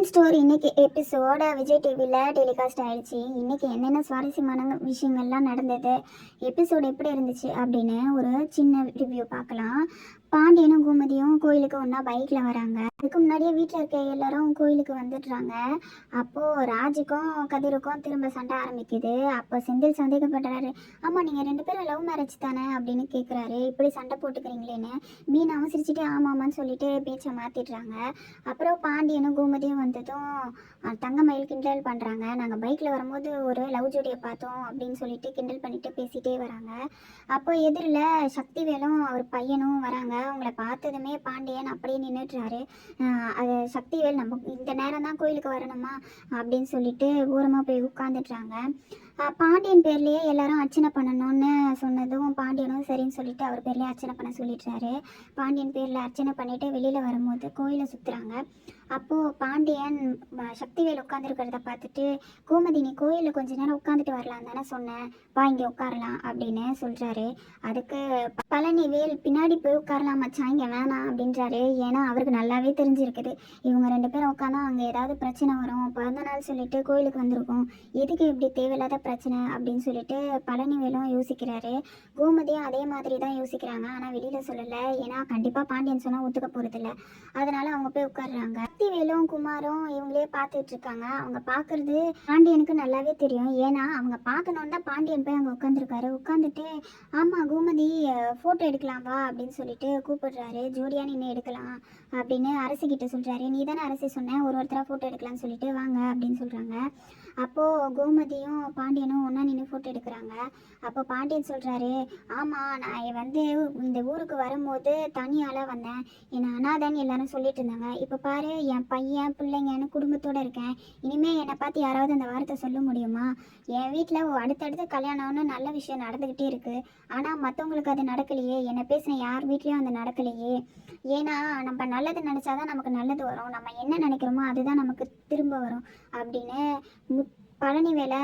பொன்னியின் store இன்னைக்கு எபிசோட விஜய் டிவியில் டெலிகாஸ்ட் ஆயிடுச்சு. இன்னைக்கு என்னென்ன சுவாரஸ்யமான விஷயங்கள்லாம் நடந்தது, எபிசோடு எப்படி இருந்துச்சு அப்படின்னு ஒரு சின்ன ரிவ்யூ பார்க்கலாம். பாண்டியனும் கோமதியும் கோயிலுக்கு ஒன்றா பைக்கில் வராங்க. அதுக்கு முன்னாடியே வீட்டில் இருக்க எல்லாரும் கோயிலுக்கு வந்துடுறாங்க. அப்போது ராஜுக்கும் கதிருக்கும் திரும்ப சண்டை ஆரம்பிக்குது. அப்போ செந்தில் சந்தேகப்படுறாரு. ஆமாம், நீங்கள் 2 பேரும் லவ் மேரேஜ் தானே அப்படின்னு கேட்குறாரு. இப்படி சண்டை போட்டுக்கிறீங்களேன்னு மீனாவும் சிரிச்சுட்டு ஆமாமான்னு சொல்லிட்டு பேச்சை மாற்றிடுறாங்க. அப்புறம் பாண்டியனும் கோமதியும் வந்ததும் தங்கமயில் கிண்டல் பண்ணுறாங்க. நாங்கள் பைக்கில் வரும்போது ஒரு லவ் ஜோடியை பார்த்தோம் அப்படின்னு சொல்லிட்டு கிண்டல் பண்ணிட்டு பேசிகிட்டே வராங்க. அப்போ எதிரில் சக்திவேலும் அவர் பையனும் வராங்க. அவங்கள பார்த்ததுமே பாண்டியன் அப்படியே நின்றுட்டுறாரு. அது சக்திவேல் நம்ம இந்த நேரம் தான் கோயிலுக்கு வரணுமா அப்படின்னு சொல்லிட்டு ஓரமாக போய் உட்காந்துட்றாங்க. பாண்டியன் பேர்லேயே எல்லாரும் அர்ச்சனை பண்ணணும்னு சொன்னதும் பாண்டியனும் சரின்னு சொல்லிட்டு அவர் பேர்லேயே அர்ச்சனை பண்ண சொல்லிடுறாரு. பாண்டியன் பேரில் அர்ச்சனை பண்ணிவிட்டு வெளியில் வரும்போது கோயிலை சுற்றுறாங்க. அப்போது பாண்டியன் சக்திவேல் உட்காந்துருக்கிறத பார்த்துட்டு, கோமதி நீ கோயிலில் கொஞ்ச நேரம் உட்காந்துட்டு வரலாம் தானே சொன்னேன், வா இங்கே உட்காரலாம் அப்படின்னு சொல்கிறாரு. அதுக்கு பழனிவேல் பின்னாடி போய் உட்காரலாம் மச்சான், இங்கே வேணாம் அப்படின்றாரு. ஏன்னா அவருக்கு நல்லாவே தெரிஞ்சிருக்குது இவங்க 2 பேரும் உட்காந்தா அங்கே ஏதாவது பிரச்சனை வரும், பிறந்த நாள் சொல்லிட்டு கோயிலுக்கு வந்திருக்கோம், எதுக்கு இப்படி தேவையில்லாத பிரச்சனை அப்படின்னு சொல்லிட்டு பழனிவேலும் யோசிக்கிறாரு. கோமதியும் அதே மாதிரி தான் யோசிக்கிறாங்க. ஆனால் வெளியில் சொல்லலை. ஏன்னா கண்டிப்பாக பாண்டியன் சொன்னால் ஒத்துக்க போகிறதில்ல. அதனால அவங்க போய் உட்காடுறாங்க. சக்திவேலும் குமாரும் இவங்களே பார்த்துட்டு இருக்காங்க. அவங்க பார்க்கறது பாண்டியனுக்கு நல்லாவே தெரியும். ஏன்னா அவங்க பார்க்கணுன்னு தான் பாண்டியன் போய் அங்கே உட்காந்துருக்காரு. உட்காந்துட்டு ஆமாம் கோமதி ஃபோட்டோ எடுக்கலாம் வா அப்படின்னு சொல்லிட்டு கூப்பிடுறாரு. ஜோடியாக நின்று எடுக்கலாம் அப்படின்னு அரசிக்கிட்ட சொல்கிறாரு. நீ தானே அரசி சொன்னேன் ஒருத்தராக ஃபோட்டோ எடுக்கலாம்னு சொல்லிட்டு வாங்க அப்படின்னு சொல்கிறாங்க. அப்போது கோமதியும் பாண்டியனும் ஒன்றா நின்று ஃபோட்டோ எடுக்கிறாங்க. அப்போ பாண்டியன் சொல்கிறாரு, ஆமாம் நான் இந்த ஊருக்கு வரும்போது தனியால் வந்தேன், என்னை அனாதைன்னு எல்லாரும் சொல்லிட்டு இருந்தாங்க. இப்போ பாரு என் பையன் பிள்ளைங்கன்னு குடும்பத்தோடு இருக்கேன். இனிமேல் என்னை பார்த்து யாராவது அந்த வார்த்தை சொல்ல முடியுமா? என் வீட்டில் அடுத்தடுத்து கல்யாணம்னு நல்ல விஷயம் நடந்துக்கிட்டே இருக்குது. ஆனால் மற்றவங்களுக்கு அது நடக்கலையே, என்னை பேசின யார் வீட்லேயும் அது நடக்கலையே. ஏன்னா நம்ம நல்லது நினச்சாதான் நமக்கு நல்லது வரும், நம்ம என்ன நினைக்கிறோமோ அதுதான் நமக்கு திரும்ப வரும் அப்படின்னு பழனிவேலை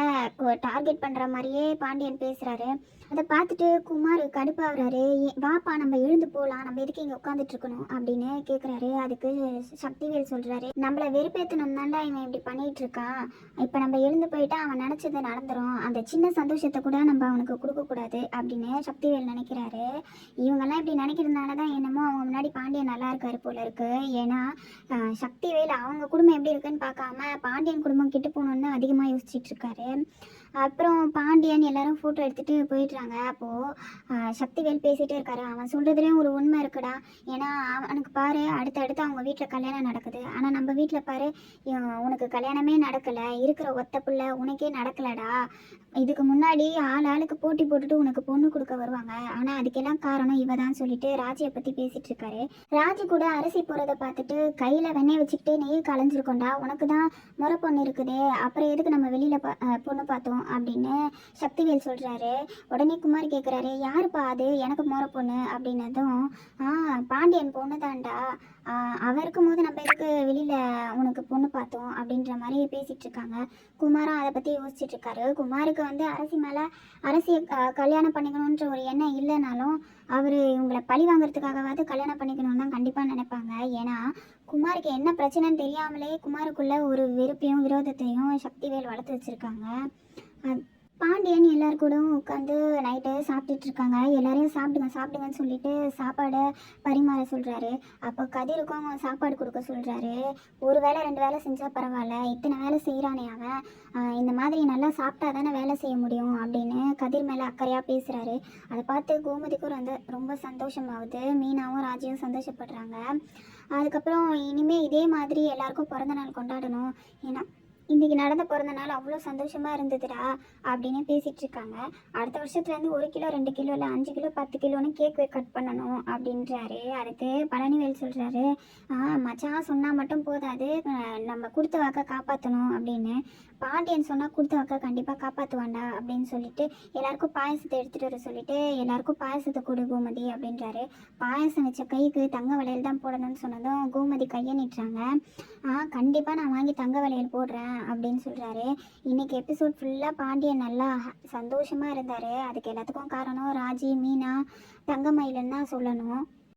டார்கெட் பண்ணுற மாதிரியே பாண்டியன் பேசுகிறாரு. அதை பார்த்துட்டு குமார் கடுப்பாகிறாரு. வாப்பா நம்ம எழுந்து போகலாம், நம்ம எதுக்கு இங்கே உட்காந்துட்டு இருக்கணும் அப்படின்னு கேட்குறாரு. அதுக்கு சக்திவேல் சொல்கிறாரு, நம்மளை வெறுப்பேற்றணும் தாண்டா இவன் இப்படி பண்ணிகிட்டு இருக்கான். இப்போ நம்ம எழுந்து போயிட்டா அவன் நினச்சது நடந்துடும், அந்த சின்ன சந்தோஷத்தை கூட நம்ம அவனுக்கு கொடுக்கக்கூடாது அப்படின்னு சக்திவேல் நினைக்கிறாரு. இவங்கெல்லாம் இப்படி நினைக்கிறதுனால தான் என்னமோ அவங்க முன்னாடி பாண்டியன் நல்லா இருக்காரு போல இருக்கு. ஏன்னா சக்திவேல் அவங்க குடும்பம் எப்படி இருக்குன்னு பார்க்காம பாண்டியன் குடும்பம் கிட்ட போகணுன்னு அதிகமாக யோசிச்சுட்டு இருக்காரு. அப்புறம் பாண்டியன் எல்லாரும் ஃபோட்டோ எடுத்துகிட்டு போயிடுறாங்க. அப்போது சக்திவேல் பேசிகிட்டே இருக்காரு. அவன் சொல்கிறதுலேயும் ஒரு உண்மை இருக்குடா. ஏன்னா அவனுக்கு பாரு அடுத்தடுத்து அவங்க வீட்டில் கல்யாணம் நடக்குது. ஆனால் நம்ம வீட்டில் பாரு உனக்கு கல்யாணமே நடக்கலை, இருக்கிற ஒத்த பிள்ளை உனக்கே நடக்கலடா. இதுக்கு முன்னாடி ஆளுக்கு போட்டி போட்டுட்டு உனக்கு பொண்ணு கொடுக்க வருவாங்க. ஆனால் அதுக்கெல்லாம் காரணம் இவ தான் சொல்லிட்டு ராஜியை பற்றி பேசிகிட்டு இருக்காரு. ராஜி கூட அரிசி போகிறத பார்த்துட்டு கையில் வெண்ணெய் வச்சுக்கிட்டே நெய் களைஞ்சிருக்கோண்டா, உனக்கு தான் முறை பொண்ணு இருக்குதே, அப்புறம் எதுக்கு நம்ம வெளியில் பொண்ணு பார்த்தோம் அப்படின்னு சக்திவேல் சொல்கிறாரு. உடனே குமார் கேட்குறாரு, யாருப்பா அது எனக்கு முறை பொண்ணு அப்படின்னதும், பாண்டியன் பொண்ணு தான்டா, அவன் இருக்கும்போது நம்ம எதுக்கு வெளியில் உனக்கு பொண்ணு பார்த்தோம் அப்படின்ற மாதிரி பேசிகிட்டு இருக்காங்க. குமாரும் அதை பற்றி யோசிச்சுட்டு இருக்காரு. குமாருக்கு அரசியை கல்யாணம் பண்ணிக்கணுன்ற ஒரு எண்ணம் இல்லைனாலும் அவர் இவங்களை பழி வாங்குறதுக்காகவாவது கல்யாணம் பண்ணிக்கணும்னு தான் கண்டிப்பாக நினைப்பாங்க. ஏன்னா குமாருக்கு என்ன பிரச்சனைன்னு தெரியாமலே குமாருக்குள்ள ஒரு வெறுப்பையும் விரோதத்தையும் சக்திவேல் வளர்த்து வச்சுருக்காங்க. பாண்டியன் எல்லார் கூடவும் உட்காந்து நைட்டு சாப்பிட்டுட்டு இருக்காங்க. எல்லாரையும் சாப்பிடுங்கன்னு சொல்லிட்டு சாப்பாடை பரிமாற சொல்கிறாரு. அப்போ கதிருக்கும் சாப்பாடு கொடுக்க சொல்கிறாரு. ஒரு வேளை 2 வேளை செஞ்சால் பரவாயில்ல, இத்தனை வேலை செய்கிறானே அவன், இந்த மாதிரி நல்லா சாப்பிட்டா தானே வேலை செய்ய முடியும் அப்படின்னு கதிர் மேலே அக்கறையாக பேசுகிறாரு. அதை பார்த்து கோமதிக்கும் ரொம்ப சந்தோஷமாகுது. மீனாவும் ராஜியும் சந்தோஷப்படுறாங்க. அதுக்கப்புறம் இனிமேல் இதே மாதிரி எல்லாருக்கும் பிறந்த நாள் கொண்டாடணும், ஏன்னா இன்றைக்கி நடந்த பிறந்த நாள் அவ்வளோ சந்தோஷமாக இருந்ததுடா அப்படின்னு பேசிகிட்டு இருக்காங்க. அடுத்த வருஷத்துலேருந்து 1 கிலோ 2 கிலோ இல்லை 5 கிலோ 10 கிலோன்னு கேக் கட் பண்ணணும் அப்படின்றாரு. அதுக்கு பழனிவேல் சொல்கிறாரு, மச்சான் சொன்னால் மட்டும் போதாது, நம்ம கொடுத்த வாக்கை காப்பாற்றணும் அப்படின்னு. பாண்டியன் சொன்னால் கொடுத்த வாக்கை கண்டிப்பாக காப்பாற்றுவாண்டா அப்படின்னு சொல்லிட்டு எல்லாருக்கும் பாயசத்தை எடுத்துகிட்டு வர சொல்லிட்டு எல்லாருக்கும் பாயசத்தை கொடு கோமதி அப்படின்றாரு. பாயசம் வச்ச கைக்கு தங்க வளையல் தான் போடணும்னு சொன்னதும் கோமதி கையை நிட்டுறாங்க. கண்டிப்பாக நான் வாங்கி தங்க வளையல் போடுறேன் அப்படின்னு சொல்கிறாரு. இன்றைக்கி எபிசோட் ஃபுல்லாக பாண்டியன் நல்லா சந்தோஷமாக இருந்தார். அதுக்கு எல்லாத்துக்கும் காரணம் ராஜி, மீனா, தங்கமயிலன்னு தான் சொல்லணும்.